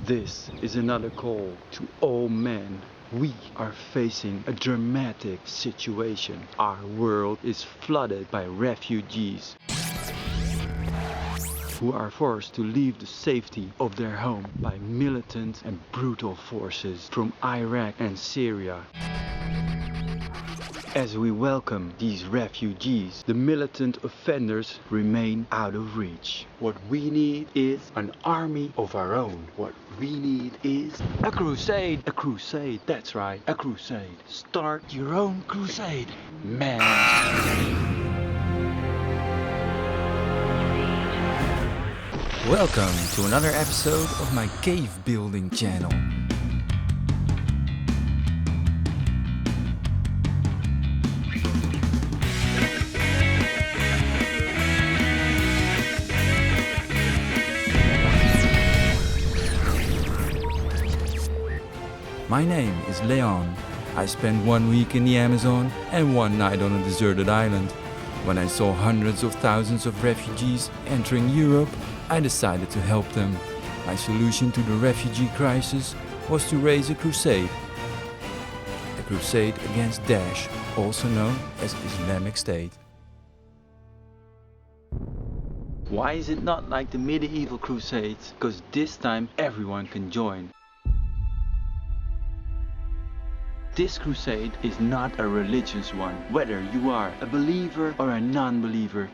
This is another call to all men. We are facing a dramatic situation. Our world is flooded by refugees who are forced to leave the safety of their home by militant and brutal forces from Iraq and Syria. As we welcome these refugees, the militant offenders remain out of reach. What we need is an army of our own. What we need is a crusade. A crusade, that's right, a crusade. Start your own crusade, man. Welcome to another episode of my cave building channel. My name is Leon. I spent 1 week in the Amazon and 1 night on a deserted island. When I saw hundreds of thousands of refugees entering Europe, I decided to help them. My solution to the refugee crisis was to raise a crusade. A crusade against Daesh, also known as Islamic State. Why is it not like the medieval crusades? Because this time everyone can join. This crusade is not a religious one, whether you are a believer or a non-believer.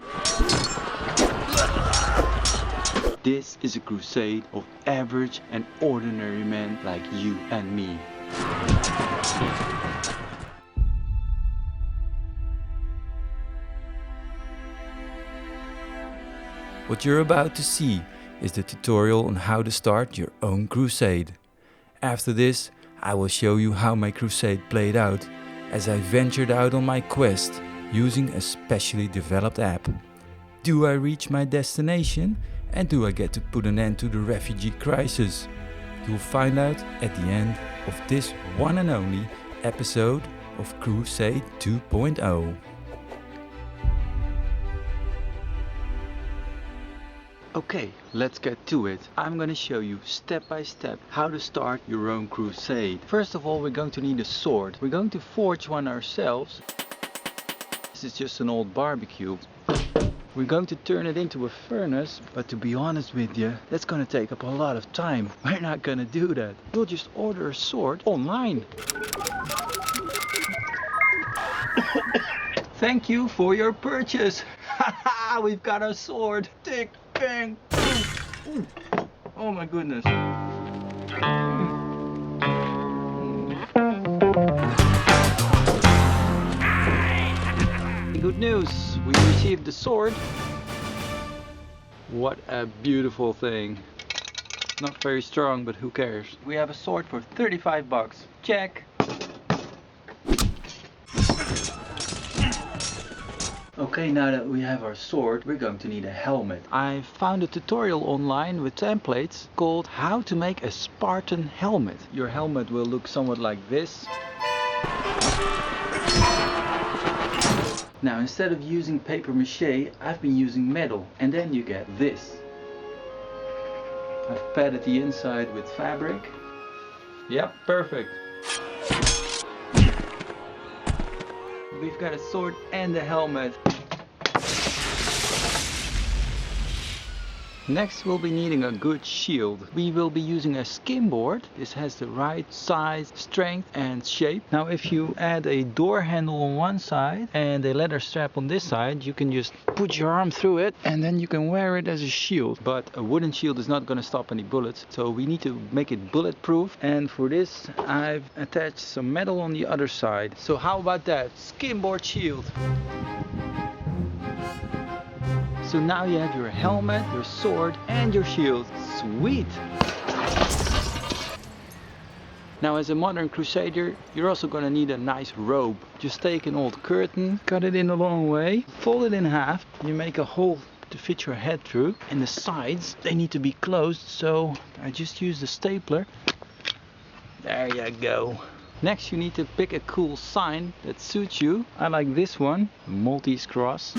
This is a crusade of average and ordinary men like you and me. What you're about to see is the tutorial on how to start your own crusade. After this, I will show you how my crusade played out as I ventured out on my quest using a specially developed app. Do I reach my destination and do I get to put an end to the refugee crisis? You'll find out at the end of this one and only episode of Crusade 2.0. Okay, let's get to it. I'm gonna show you step by step how to start your own crusade. First of all, we're going to need a sword. We're going to forge one ourselves. This is just an old barbecue. We're going to turn it into a furnace, but to be honest with you, that's gonna take up a lot of time. We're not gonna do that. We'll just order a sword online. Thank you for your purchase. Haha, we've got our sword. Tick, bang, boom. Oh my goodness. Good news, we received the sword. What a beautiful thing. Not very strong, but who cares? We have a sword for 35 bucks. Check. Okay, now that we have our sword, we're going to need a helmet. I found a tutorial online with templates called How to Make a Spartan Helmet. Your helmet will look somewhat like this. Now, instead of using paper mache, I've been using metal, and then you get this. I've padded the inside with fabric. Yep, perfect. We've got a sword and a helmet. Next we'll be needing a good shield. We will be using a skimboard. This has the right size, strength and shape. Now if you add a door handle on one side and a leather strap on this side, you can just put your arm through it and then you can wear it as a shield. But a wooden shield is not going to stop any bullets, so we need to make it bulletproof, and for this I've attached some metal on the other side. So how about that? Skimboard shield. So now you have your helmet, your sword and your shield. Sweet! Now as a modern crusader, you're also gonna need a nice robe. Just take an old curtain, cut it in a long way, fold it in half, you make a hole to fit your head through, and the sides, they need to be closed, so I just use the stapler. There you go. Next you need to pick a cool sign that suits you. I like this one, Maltese cross.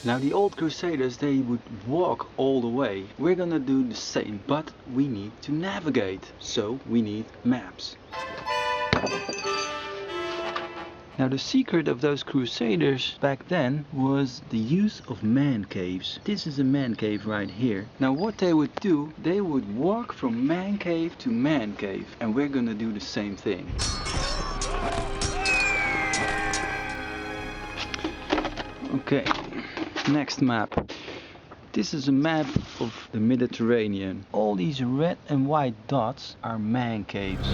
Now the old Crusaders, they would walk all the way. We're gonna do the same, but we need to navigate. So we need maps. Now the secret of those Crusaders back then was the use of man caves. This is a man cave right here. Now what they would do, they would walk from man cave to man cave. And we're gonna do the same thing. Okay, next map. This is a map of the Mediterranean. All these red and white dots are man caves.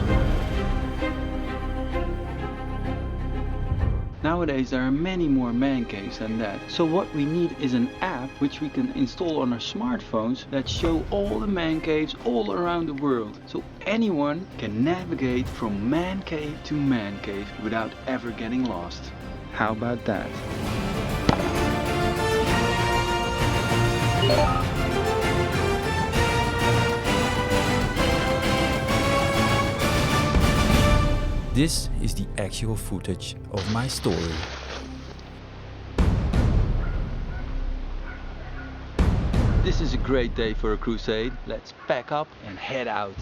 Nowadays there are many more man caves than that. So what we need is an app which we can install on our smartphones that show all the man caves all around the world. So anyone can navigate from man cave to man cave without ever getting lost. How about that? This is the actual footage of my story. This is a great day for a crusade. Let's pack up and head out.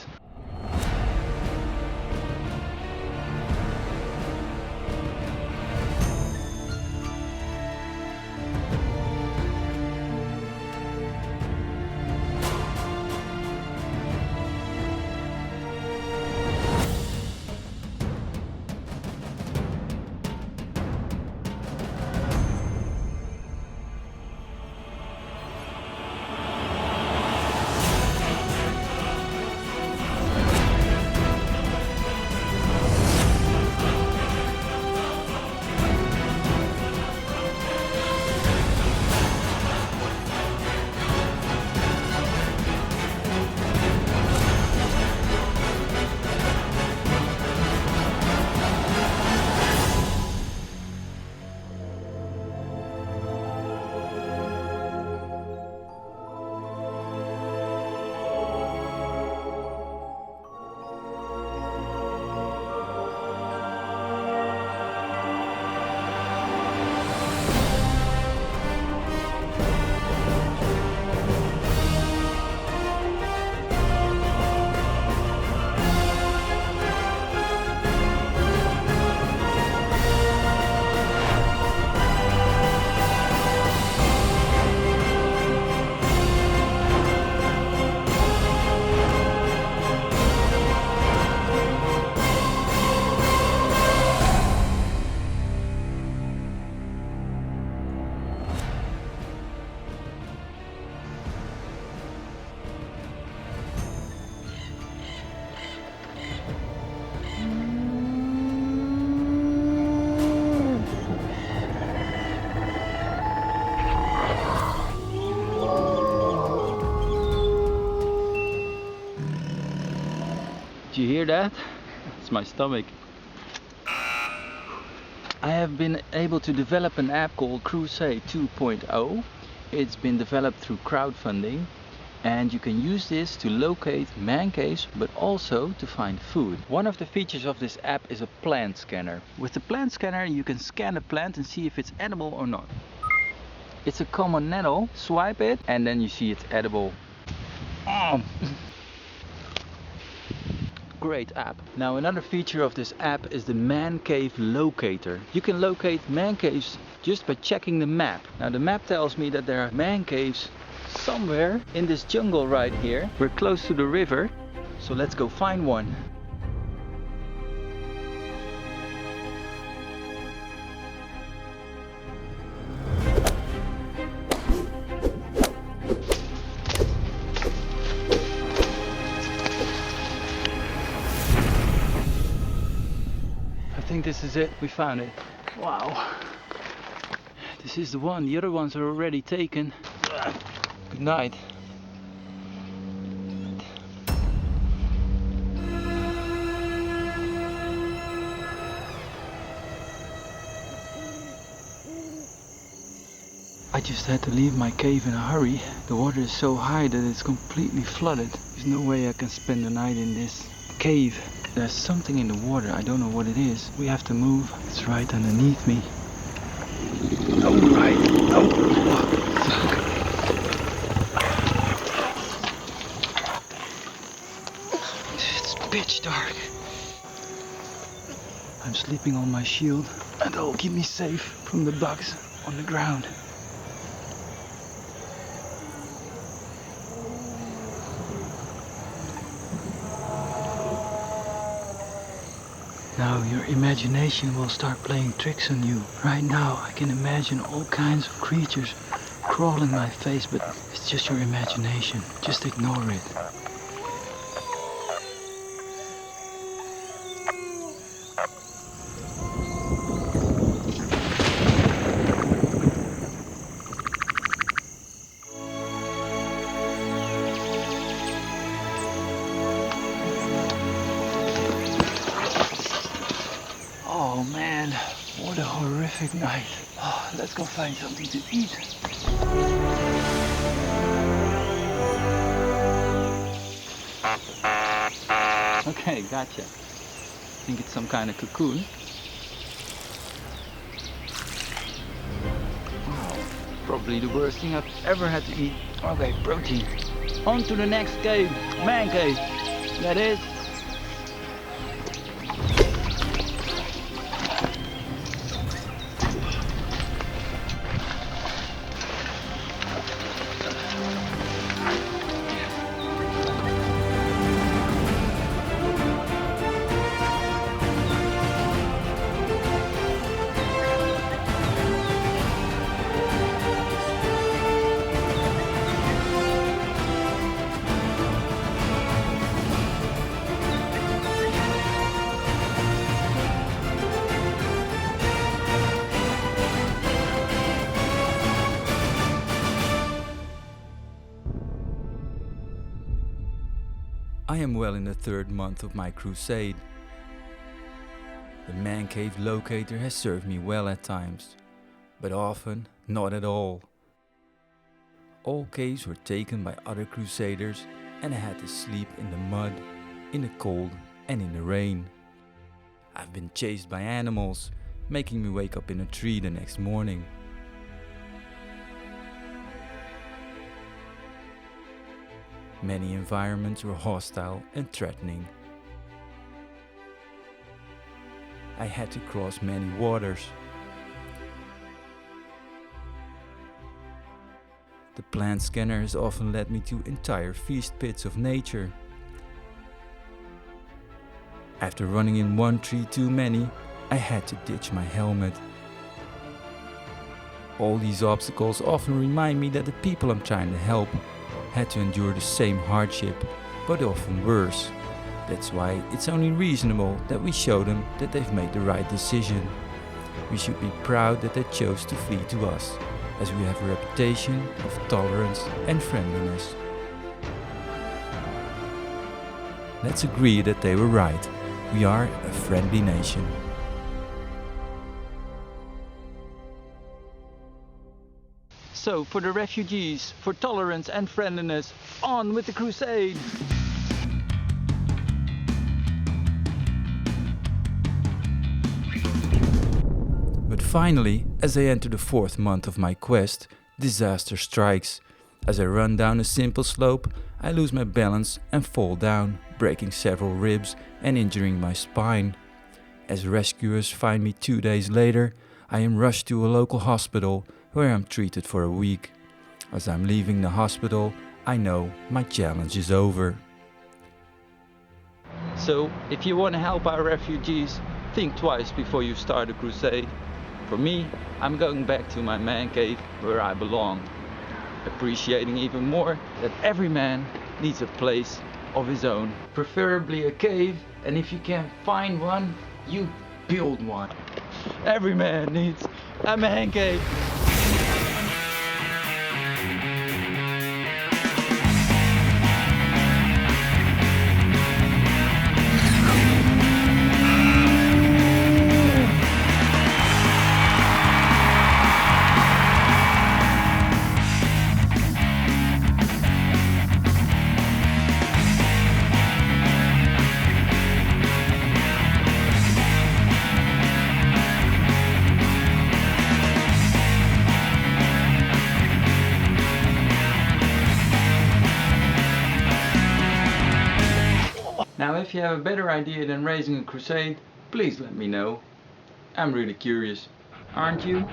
Did you hear that? It's my stomach. I have been able to develop an app called CRUSADE 2.0. It's been developed through crowdfunding, and you can use this to locate man caves but also to find food. One of the features of this app is a plant scanner. With the plant scanner you can scan a plant and see if it's edible or not. It's a common nettle, swipe it and then you see it's edible. Great app. Now another feature of this app is the man cave locator. You can locate man caves just by checking the map. Now the map tells me that there are man caves somewhere in this jungle right here. We're close to the river, so let's go find one. I think this is it. We found it. Wow. This is the one. The other ones are already taken. Good night. I just had to leave my cave in a hurry. The water is so high that it's completely flooded. There's no way I can spend the night in this cave. There's something in the water, I don't know what it is. We have to move. It's right underneath me. Oh, right. Oh. pitch dark. I'm sleeping on my shield, and that will keep me safe from the bugs on the ground. Now your imagination will start playing tricks on you. Right now I can imagine all kinds of creatures crawling my face, but it's just your imagination. Just ignore it. Oh man, what a horrific night. Oh, let's go find something to eat. Okay, gotcha. I think it's some kind of cocoon. Wow, probably the worst thing I've ever had to eat. Okay, protein. On to the next cave, man cave. That is. I am well in the third month of my crusade. The man cave locator has served me well at times, but often not at all. All caves were taken by other crusaders and I had to sleep in the mud, in the cold and in the rain. I've been chased by animals, making me wake up in a tree the next morning. Many environments were hostile and threatening. I had to cross many waters. The plant scanner has often led me to entire feast pits of nature. After running in one tree too many, I had to ditch my helmet. All these obstacles often remind me that the people I'm trying to help had to endure the same hardship, but often worse. That's why it's only reasonable that we show them that they've made the right decision. We should be proud that they chose to flee to us, as we have a reputation of tolerance and friendliness. Let's agree that they were right. We are a friendly nation. So, for the refugees, for tolerance and friendliness, on with the crusade! But finally, as I enter the fourth month of my quest, disaster strikes. As I run down a simple slope, I lose my balance and fall down, breaking several ribs and injuring my spine. As rescuers find me 2 days later, I am rushed to a local hospital where I'm treated for a week. As I'm leaving the hospital, I know my challenge is over. So, if you want to help our refugees, think twice before you start a crusade. For me, I'm going back to my man cave where I belong, appreciating even more that every man needs a place of his own. Preferably a cave, and if you can't find one, you build one. Every man needs a man cave. if you have a better idea than raising a crusade, please let me know. I'm really curious, aren't you?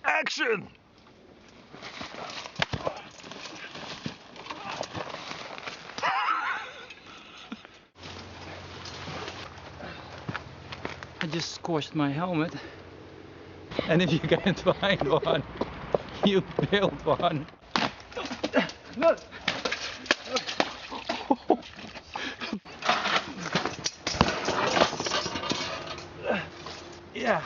Action! I just squashed my helmet, and if you can't find one, you build one. Yeah.